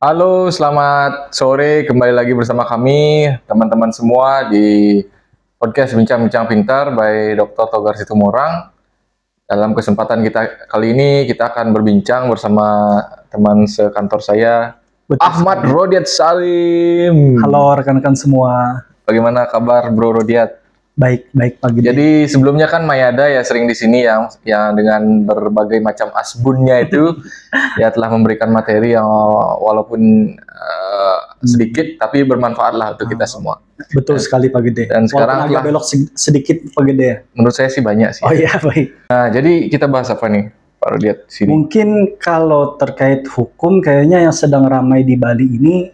Halo, selamat sore. Kembali lagi bersama kami, teman-teman semua di podcast Bincang-Bincang Pintar by Dr. Togar Situmorang. Dalam kesempatan kita kali ini, kita akan berbincang bersama teman sekantor saya, Betul Ahmad sekali. Rodiat Salim. Halo rekan-rekan semua. Bagaimana kabar Bro Rodiat? Baik Pak Gede. Jadi sebelumnya kan Mayada ya sering di sini yang dengan berbagai macam asbunnya itu ya telah memberikan materi yang walaupun sedikit tapi bermanfaat lah untuk kita semua. Betul sekali Pak Gede. Dan sekarang walaupun agak belok sedikit Pak Gede ya. Menurut saya sih banyak sih. Oh iya baik. Nah, jadi kita bahas apa nih Pak Rodiat sini? Mungkin kalau terkait hukum kayaknya yang sedang ramai di Bali ini.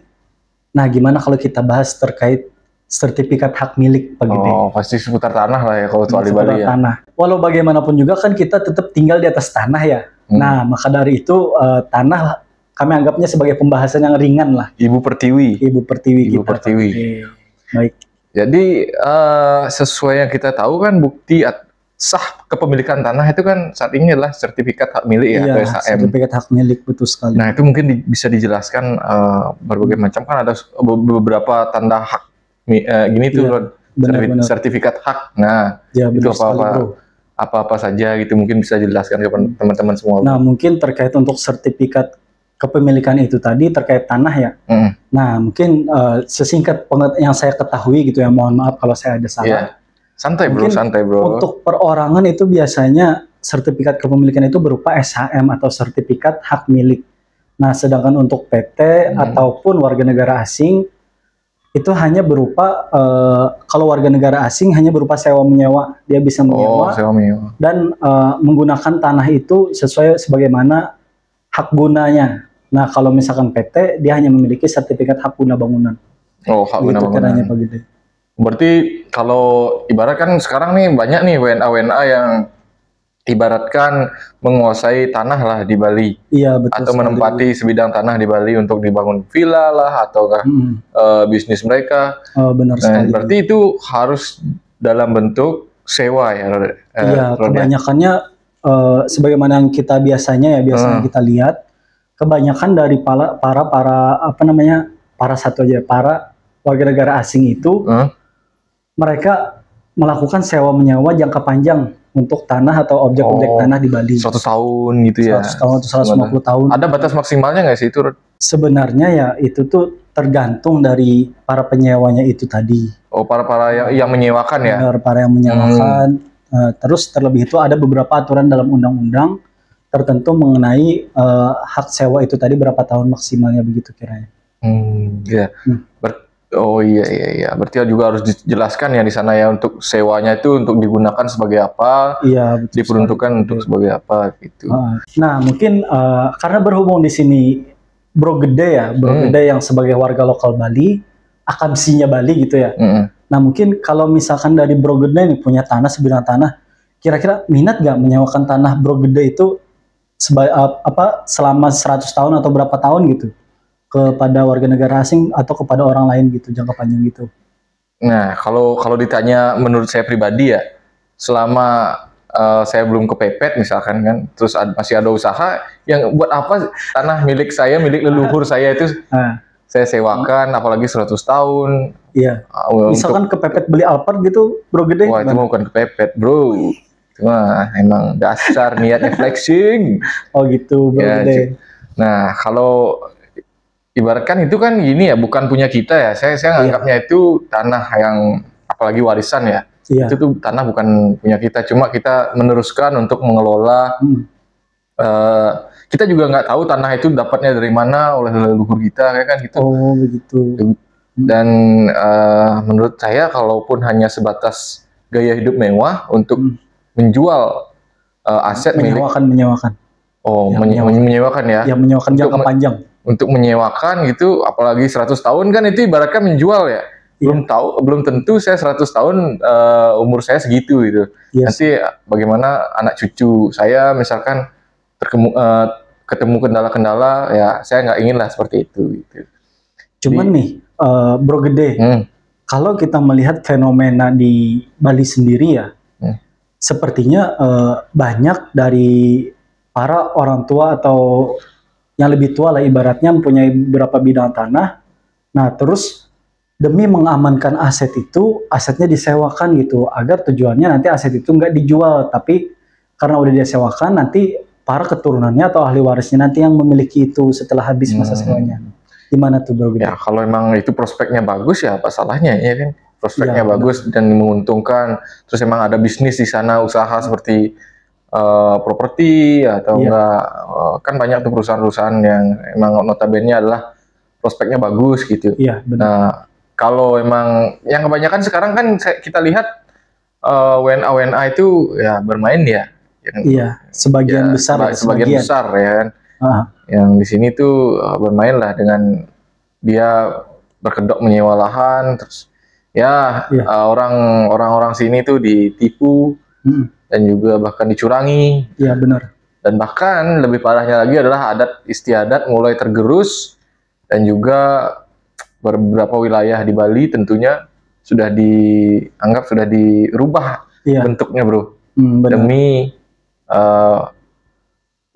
Nah gimana kalau kita bahas terkait sertifikat hak milik Pak Gede? Oh, pasti seputar tanah lah ya kalau soal di Bali ya. Tanah. Walau bagaimanapun juga kan kita tetap tinggal di atas tanah ya. Nah maka dari itu tanah kami anggapnya sebagai pembahasan yang ringan lah. Ibu Pertiwi. Ibu Pertiwi Ibu kita. Pertiwi. Baik. Jadi sesuai yang kita tahu kan bukti sah kepemilikan tanah itu kan saat ini adalah sertifikat hak milik ya, atau SHM. Sertifikat hak milik, betul sekali. Nah itu mungkin bisa dijelaskan berbagai macam, kan ada beberapa tanda hak gini tuh, benar. sertifikat hak. Nah ya, itu apa-apa saja gitu, mungkin bisa dijelaskan ke teman-teman semua. Nah mungkin terkait untuk sertifikat kepemilikan itu tadi terkait tanah ya. Nah mungkin sesingkat yang saya ketahui gitu ya, mohon maaf kalau saya ada salah. Yeah. Santai bro. Untuk perorangan itu biasanya sertifikat kepemilikan itu berupa SHM atau sertifikat hak milik. Nah sedangkan untuk PT ataupun warga negara asing itu hanya berupa kalau warga negara asing hanya berupa sewa menyewa. Dia bisa menyewa, dan menggunakan tanah itu sesuai sebagaimana hak gunanya. Nah kalau misalkan PT dia hanya memiliki sertifikat hak guna bangunan. Oh, hak guna bangunan. Pak Gede. Berarti kalau ibarat kan sekarang nih banyak nih WNA yang ibaratkan menguasai tanah lah di Bali. Iya, betul. Atau menempati sebidang tanah di Bali untuk dibangun villa lah ataukah bisnis mereka. Benar sekali. Berarti itu harus dalam bentuk sewa ya. Iya, kebanyakannya sebagaimana yang kita biasanya kita lihat, kebanyakan dari para warga negara asing itu mereka melakukan sewa menyewa jangka panjang untuk tanah atau objek-objek tanah di Bali. 100 tahun gitu ya. 100 tahun atau 150 tahun. Ada batas maksimalnya nggak sih itu? Sebenarnya ya itu tuh tergantung dari para penyewanya itu tadi. Oh, para yang menyewakan ya? Benar, para yang menyewakan. Terus terlebih itu ada beberapa aturan dalam undang-undang tertentu mengenai hak sewa itu tadi berapa tahun maksimalnya begitu kiranya. Iya. Oh iya. Berarti juga harus dijelaskan ya di sana ya, untuk sewanya itu untuk digunakan sebagai apa? Iya, betul. Diperuntukkan untuk sebagai apa gitu. Nah, mungkin karena berhubung di sini Bro Gede yang sebagai warga lokal Bali, akamsinya Bali gitu ya. Nah, mungkin kalau misalkan dari Bro Gede nih punya tanah, sebidang tanah, kira-kira minat gak menyewakan tanah Bro Gede itu selama 100 tahun atau berapa tahun gitu kepada warga negara asing atau kepada orang lain gitu, jangka panjang gitu? Nah, kalau ditanya menurut saya pribadi ya, selama saya belum kepepet misalkan kan, terus masih ada usaha, yang buat apa tanah milik saya, milik leluhur saya itu saya sewakan, apalagi 100 tahun. Iya. Misalkan kepepet beli Alphard gitu, Bro Gede. Wah, itu mah bukan kepepet, bro. Wah, emang dasar niatnya flexing. Oh gitu, Bro Gede. Nah, kalau ibaratkan itu kan gini ya, bukan punya kita ya. Saya nganggapnya itu tanah yang apalagi warisan ya. Itu tuh tanah bukan punya kita, cuma kita meneruskan untuk mengelola. Kita juga nggak tahu tanah itu dapatnya dari mana oleh leluhur kita, kayak kan gitu. Oh begitu. Dan menurut saya, kalaupun hanya sebatas gaya hidup mewah untuk menjual aset menyewakan. Oh, menyewakan ya. Yang menyewakan jangka panjang. Untuk menyewakan gitu, apalagi 100 tahun kan itu ibaratkan menjual ya. Belum tentu saya 100 tahun umur saya segitu gitu. Nanti bagaimana anak cucu saya misalkan ketemu kendala-kendala, ya saya nggak ingin lah seperti itu gitu. Cuman nih Bro Gede, kalau kita melihat fenomena di Bali sendiri ya, sepertinya banyak dari para orang tua atau yang lebih tua lah ibaratnya mempunyai beberapa bidang tanah. Nah, terus demi mengamankan aset itu, asetnya disewakan gitu, agar tujuannya nanti aset itu nggak dijual, tapi karena udah disewakan, nanti para keturunannya atau ahli warisnya nanti yang memiliki itu setelah habis masa sewanya. Gimana tuh Bro? Ya kalau emang itu prospeknya bagus ya apa salahnya ya kan? Prospeknya Ya, bagus dan menguntungkan, terus emang ada bisnis di sana, usaha seperti properti atau enggak, kan banyak tuh perusahaan-perusahaan yang emang notabene adalah prospeknya bagus gitu. Iya, benar. Nah, kalau emang yang kebanyakan sekarang kan kita lihat WNA itu ya bermain ya. Iya, sebagian besar. Sebagian besar ya kan. Yang di sini tuh bermain lah dengan dia berkedok menyewa lahan, terus orang-orang sini tuh ditipu. Dan juga bahkan dicurangi. Iya benar. Dan bahkan lebih parahnya lagi adalah adat istiadat mulai tergerus, dan juga beberapa wilayah di Bali tentunya sudah dianggap sudah dirubah bentuknya Bro, demi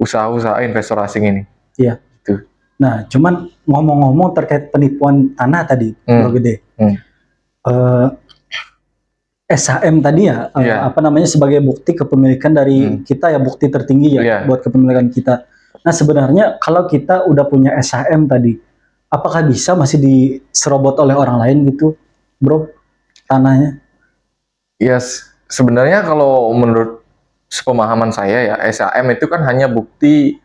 usaha-usaha investor asing ini. Iya. Tuh. Nah, cuman ngomong-ngomong terkait penipuan tanah tadi, Bro Gede. SHM tadi ya, apa namanya, sebagai bukti kepemilikan dari kita ya, bukti tertinggi ya buat kepemilikan kita. Nah sebenarnya kalau kita udah punya SHM tadi, apakah bisa masih diserobot oleh orang lain gitu, Bro, tanahnya? Sebenarnya kalau menurut sepemahaman saya ya, SHM itu kan hanya bukti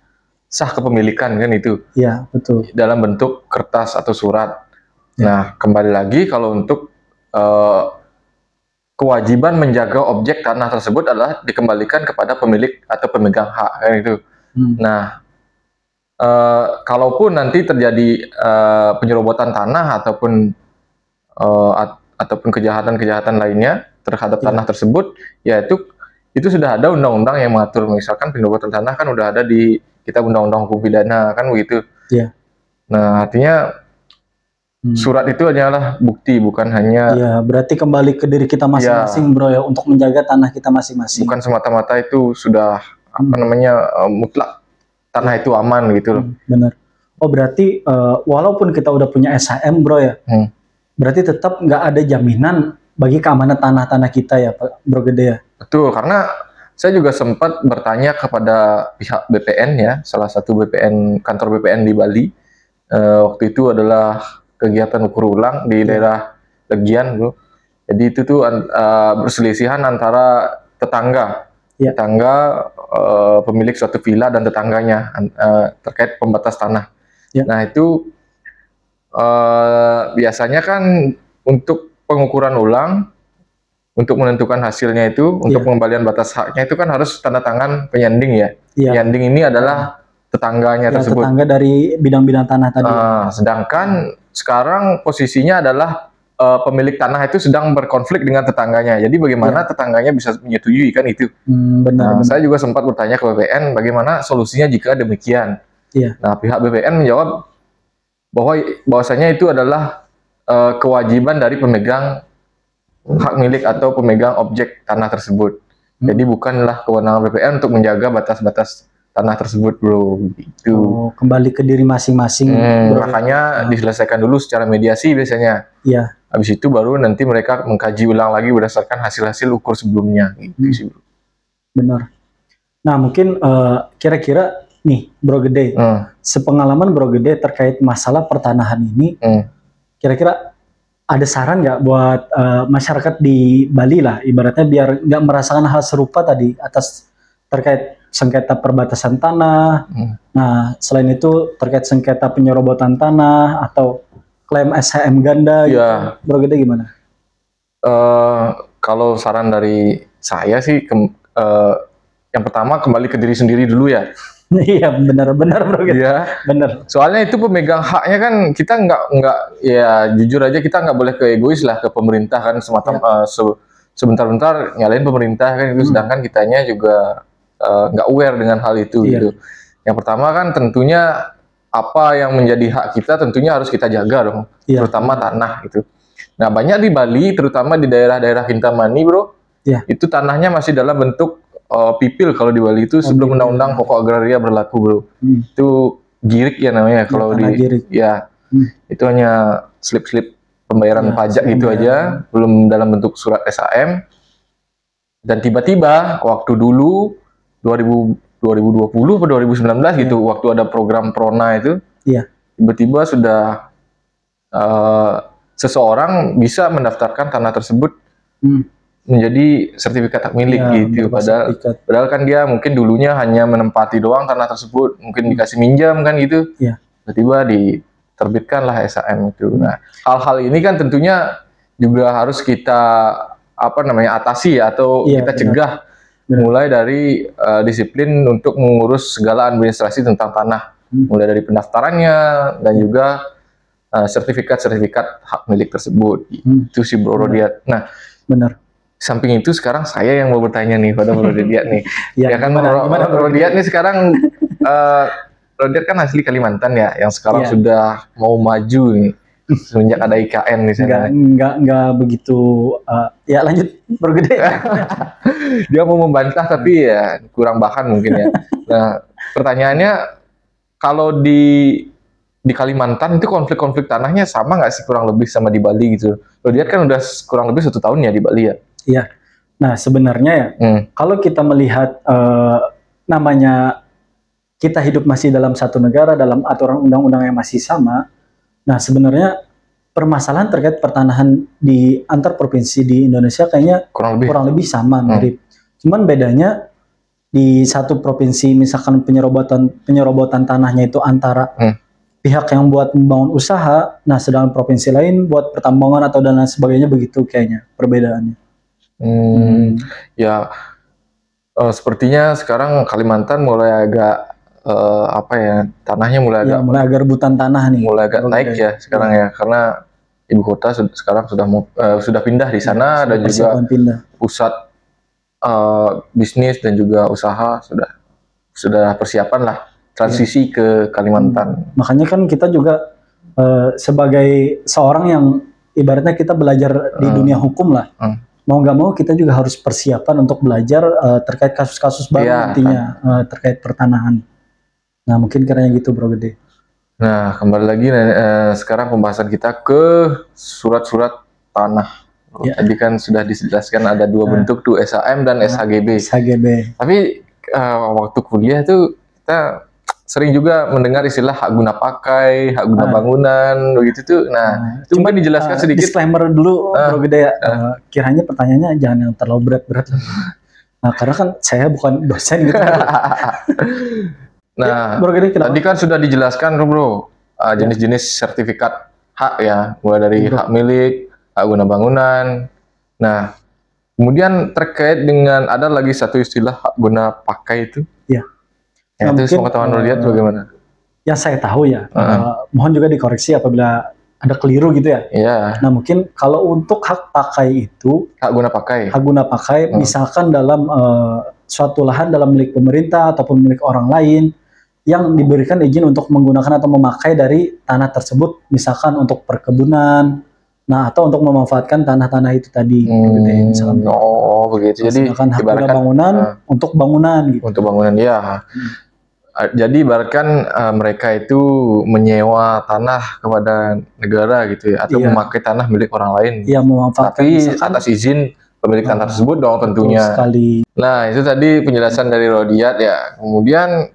sah kepemilikan kan itu. Iya, betul. Dalam bentuk kertas atau surat. Nah, kembali lagi kalau untuk kewajiban menjaga objek tanah tersebut adalah dikembalikan kepada pemilik atau pemegang hak kan itu. Nah, kalaupun nanti terjadi penyerobotan tanah ataupun kejahatan-kejahatan lainnya terhadap tanah tersebut, ya itu sudah ada undang-undang yang mengatur. Misalkan penyerobotan tanah kan udah ada di kita undang-undang hukum pidana kan begitu. Iya. Nah, artinya surat itu hanyalah bukti, bukan hanya. Iya, berarti kembali ke diri kita masing-masing, Bro ya, untuk menjaga tanah kita masing-masing. Bukan semata-mata itu sudah mutlak tanah itu aman gitu loh. Bener. Oh berarti walaupun kita udah punya SHM, Bro ya, berarti tetap nggak ada jaminan bagi keamanan tanah-tanah kita ya, Bro Gede ya. Betul, karena saya juga sempat bertanya kepada pihak BPN ya, salah satu kantor BPN di Bali. Waktu itu adalah kegiatan ukur ulang di daerah Legian, Bro. Jadi itu tuh berselisihan antara tetangga, pemilik suatu villa dan tetangganya terkait pembatas tanah. Nah itu biasanya kan untuk pengukuran ulang, untuk menentukan hasilnya itu, untuk pengembalian batas haknya itu kan harus tanda tangan penyanding ya. Penyanding ini adalah tetangganya tersebut. Tetangga dari bidang-bidang tanah tadi. Sedangkan sekarang posisinya adalah pemilik tanah itu sedang berkonflik dengan tetangganya. Jadi bagaimana tetangganya bisa menyetujui kan itu? Benar. Saya juga sempat bertanya ke BPN bagaimana solusinya jika demikian. Nah pihak BPN menjawab bahwasanya itu adalah kewajiban dari pemegang hak milik atau pemegang objek tanah tersebut. Jadi bukanlah kewenangan BPN untuk menjaga batas-batas tanah tersebut, Bro. Gitu. Oh, kembali ke diri masing-masing. Makanya diselesaikan dulu secara mediasi biasanya. Iya. Habis itu baru nanti mereka mengkaji ulang lagi berdasarkan hasil-hasil ukur sebelumnya. Gitu sih, Bro. Benar. Nah, mungkin kira-kira nih, Bro Gede, sepengalaman Bro Gede terkait masalah pertanahan ini, kira-kira ada saran nggak buat masyarakat di Bali lah, ibaratnya biar nggak merasakan hal serupa tadi atas terkait sengketa perbatasan tanah. Nah, selain itu terkait sengketa penyerobotan tanah atau klaim SHM ganda, gitu. Bro Gede gimana? Kalau saran dari saya sih, yang pertama kembali ke diri sendiri dulu ya. Iya benar Bro Gede. Iya. Benar. Soalnya itu pemegang haknya kan kita nggak ya jujur aja kita nggak boleh ke egois lah ke pemerintah kan semata sebentar-bentar nyalain pemerintah kan itu, sedangkan kitanya juga nggak aware dengan hal itu gitu. Yang pertama kan tentunya apa yang menjadi hak kita tentunya harus kita jaga dong, terutama tanah gitu. Nah banyak di Bali terutama di daerah-daerah Kintamani, Bro, itu tanahnya masih dalam bentuk pipil kalau di Bali itu sebelum undang-undang pokok agraria berlaku, Bro. Itu girik ya namanya kalau di girik. Ya itu hanya slip-slip pembayaran pajak gitu aja, belum dalam bentuk surat SHM. Dan tiba-tiba waktu dulu 2020 atau 2019 gitu, waktu ada program Prona itu, tiba-tiba sudah seseorang bisa mendaftarkan tanah tersebut menjadi sertifikat hak milik gitu. Padahal kan dia mungkin dulunya hanya menempati doang tanah tersebut, mungkin dikasih minjam kan gitu. Tiba-tiba diterbitkanlah SHM itu. Nah, hal-hal ini kan tentunya juga harus kita atasi atau kita cegah. Mulai dari disiplin untuk mengurus segala administrasi tentang tanah, mulai dari pendaftarannya dan juga sertifikat-sertifikat hak milik tersebut. Itu sih Bro Rodiat. Nah, benar. Samping itu sekarang saya yang mau bertanya nih pada Bro Rodiat nih. Ya kan Bro Rodiat nih sekarang Rodiat kan asli Kalimantan ya, yang sekarang sudah mau maju nih semenjak ada IKN di sana. Enggak begitu. Ya lanjut Bro Gede. Dia mau membantah tapi ya kurang bahan mungkin ya. Nah, pertanyaannya kalau di Kalimantan itu konflik-konflik tanahnya sama nggak sih kurang lebih sama di Bali gitu? Rodiat kan udah kurang lebih 1 tahun ya di Bali ya. Iya. Nah sebenarnya ya, kalau kita melihat namanya kita hidup masih dalam satu negara, dalam aturan undang-undang yang masih sama. Nah sebenarnya permasalahan terkait pertanahan di antar provinsi di Indonesia kayaknya kurang lebih sama, mirip. Cuman bedanya di satu provinsi misalkan penyerobotan tanahnya itu antara pihak yang buat membangun usaha, nah sedangkan provinsi lain buat pertambangan atau dan lain sebagainya, begitu kayaknya perbedaannya. Ya, sepertinya sekarang Kalimantan mulai agak tanahnya mulai agak rebutan tanah nih. Mulai agak naik ya sekarang ya, karena ibu kota sekarang sudah pindah di sana dan juga pusat bisnis dan juga usaha sudah persiapan lah transisi ke Kalimantan. Makanya kan kita juga sebagai seorang yang ibaratnya kita belajar di dunia hukum lah. Mau nggak mau kita juga harus persiapan untuk belajar terkait kasus-kasus baru nantinya terkait pertanahan. Nah mungkin karena gitu Bro Gede. Nah kembali lagi sekarang pembahasan kita ke surat-surat tanah. Tadi kan sudah dijelaskan ada 2 bentuk tuh, SHM dan SHGB. Tapi waktu kuliah tuh kita sering juga mendengar istilah hak guna pakai, hak guna bangunan, begitu tuh. Nah, itu mungkin dijelaskan sedikit. Disclaimer dulu, Bro Gede ya. Kiranya pertanyaannya jangan yang terlalu berat-berat. Nah, karena kan saya bukan dosen gitu. Nah, Bro Gede, tadi kan sudah dijelaskan, Bro, jenis-jenis sertifikat hak ya, mulai dari hak milik, hak guna bangunan. Nah, kemudian terkait dengan ada lagi satu istilah hak guna pakai itu. Iya. Ya, itu pengetahuan Rodiat bagaimana? Yang saya tahu ya, mohon juga dikoreksi apabila ada keliru gitu ya. Nah mungkin kalau untuk hak pakai itu, hak guna pakai, misalkan dalam suatu lahan dalam milik pemerintah ataupun milik orang lain yang diberikan izin untuk menggunakan atau memakai dari tanah tersebut, misalkan untuk perkebunan, nah atau untuk memanfaatkan tanah-tanah itu tadi. Misalkan, begitu. Jadi hak guna bangunan untuk bangunan gitu. Untuk bangunan ya. Jadi ibaratkan mereka itu menyewa tanah kepada negara gitu ya, atau memakai tanah milik orang lain. Iya, memanfaatkan. Tapi atas izin pemilik tanah tersebut dong tentunya. Sekali. Nah itu tadi penjelasan dari Rodiat ya. Kemudian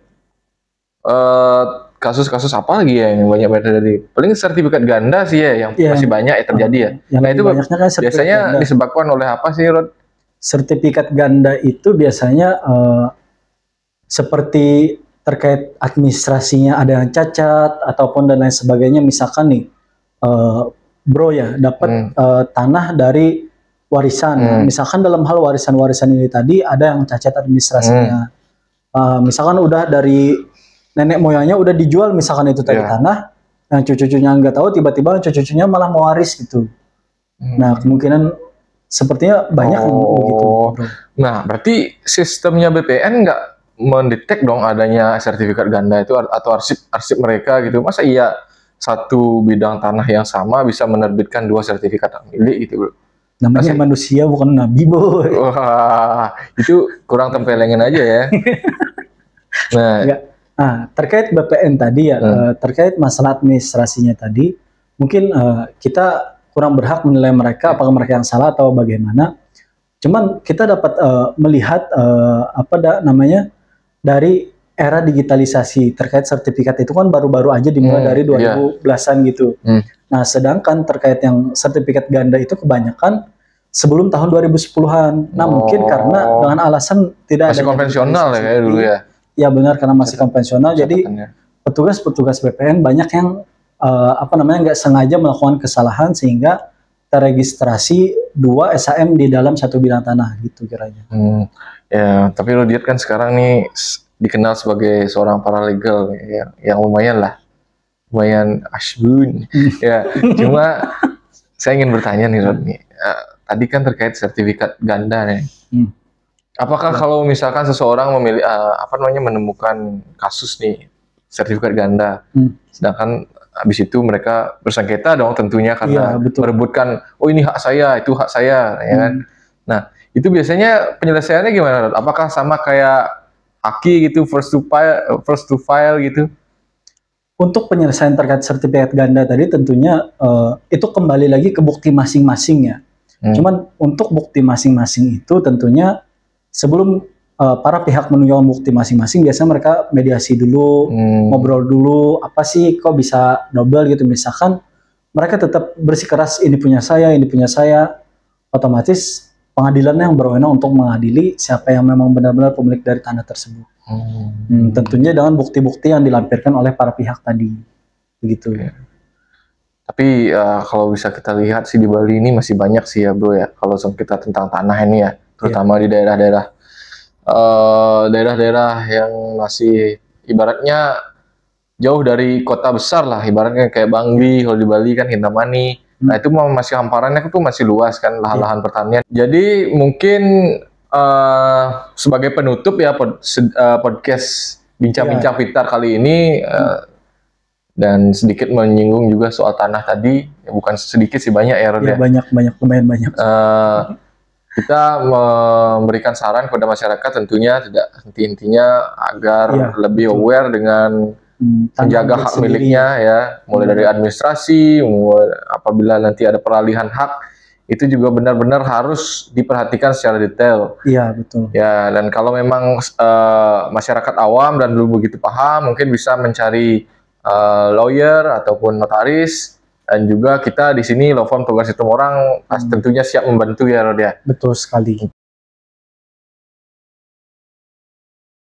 kasus-kasus apa lagi ya yang banyak terjadi? Paling sertifikat ganda sih ya yang masih banyak terjadi ya. Nah itu biasanya disebabkan oleh apa sih, Rod? Sertifikat ganda itu biasanya seperti terkait administrasinya ada yang cacat ataupun dan lain sebagainya. Misalkan nih Bro ya dapat tanah dari warisan, misalkan dalam hal warisan ini tadi ada yang cacat administrasinya. Misalkan udah dari nenek moyangnya udah dijual misalkan itu tadi tanah, yang cucu-cucunya nggak tahu, tiba-tiba cucu-cucunya malah mau waris gitu. Nah kemungkinan sepertinya banyak yang begitu, Bro. Nah berarti sistemnya BPN nggak mendetek dong adanya sertifikat ganda itu atau arsip mereka gitu. Masa iya satu bidang tanah yang sama bisa menerbitkan 2 sertifikat milik gitu, Bro? Namanya manusia bukan nabi, boy. Wah, itu kurang tempelengin aja ya. Nah, Nah, terkait BPN tadi ya, terkait masalah administrasinya tadi, mungkin kita kurang berhak menilai mereka apakah mereka yang salah atau bagaimana. Cuman kita dapat melihat namanya dari era digitalisasi terkait sertifikat itu kan baru-baru aja dimulai dari 2010-an gitu. Nah, sedangkan terkait yang sertifikat ganda itu kebanyakan sebelum tahun 2010-an. Nah, mungkin karena dengan alasan tidak masih konvensional ya kayak dulu ya. Ya benar, karena masih konvensional. Jadi petugas-petugas BPN banyak yang nggak sengaja melakukan kesalahan sehingga terregistrasi 2 SHM di dalam 1 bidang tanah gitu kiranya. Ya, tapi lo lihat kan sekarang nih dikenal sebagai seorang paralegal yang lumayan lah, lumayan asbun. Ya, cuma saya ingin bertanya nih Rodney, tadi kan terkait sertifikat ganda nih. Apakah kalau misalkan seseorang memilih menemukan kasus nih sertifikat ganda, sedangkan habis itu mereka bersengketa dong tentunya karena merebutkan, oh ini hak saya, itu hak saya, ya kan? Nah, itu biasanya penyelesaiannya gimana? Apakah sama kayak haki gitu, first to file gitu? Untuk penyelesaian terkait sertifikat ganda tadi tentunya itu kembali lagi ke bukti masing-masing ya. Cuman untuk bukti masing-masing itu tentunya sebelum para pihak menunjukkan bukti masing-masing, biasanya mereka mediasi dulu, ngobrol dulu, apa sih kok bisa double gitu. Misalkan mereka tetap bersikeras ini punya saya, otomatis pengadilannya yang berwenang untuk mengadili siapa yang memang benar-benar pemilik dari tanah tersebut. Tentunya dengan bukti-bukti yang dilampirkan oleh para pihak tadi, begitu. Tapi kalau bisa kita lihat sih di Bali ini masih banyak sih ya bro ya, kalau kita tentang tanah ini ya, terutama di daerah-daerah yang masih ibaratnya jauh dari kota besar lah, ibaratnya kayak Bangli, kalau di Bali kan Kintamani. Nah itu masih hamparannya itu masih luas kan lahan-lahan pertanian. Jadi mungkin sebagai penutup ya podcast Bincang-Bincang Pintar kali ini, dan sedikit menyinggung juga soal tanah tadi, ya bukan sedikit sih, banyak ya Rod ya. Lumayan banyak. Kita memberikan saran kepada masyarakat tentunya tidak henti-hentinya agar lebih aware dengan menjaga hak miliknya ya, mulai dari administrasi, apabila nanti ada peralihan hak, itu juga benar-benar harus diperhatikan secara detail. Iya, betul. Ya, dan kalau memang masyarakat awam dan belum begitu paham, mungkin bisa mencari lawyer ataupun notaris, dan juga kita di sini Law Firm Togar Situmorang tentunya siap membantu ya Rod ya. Betul sekali.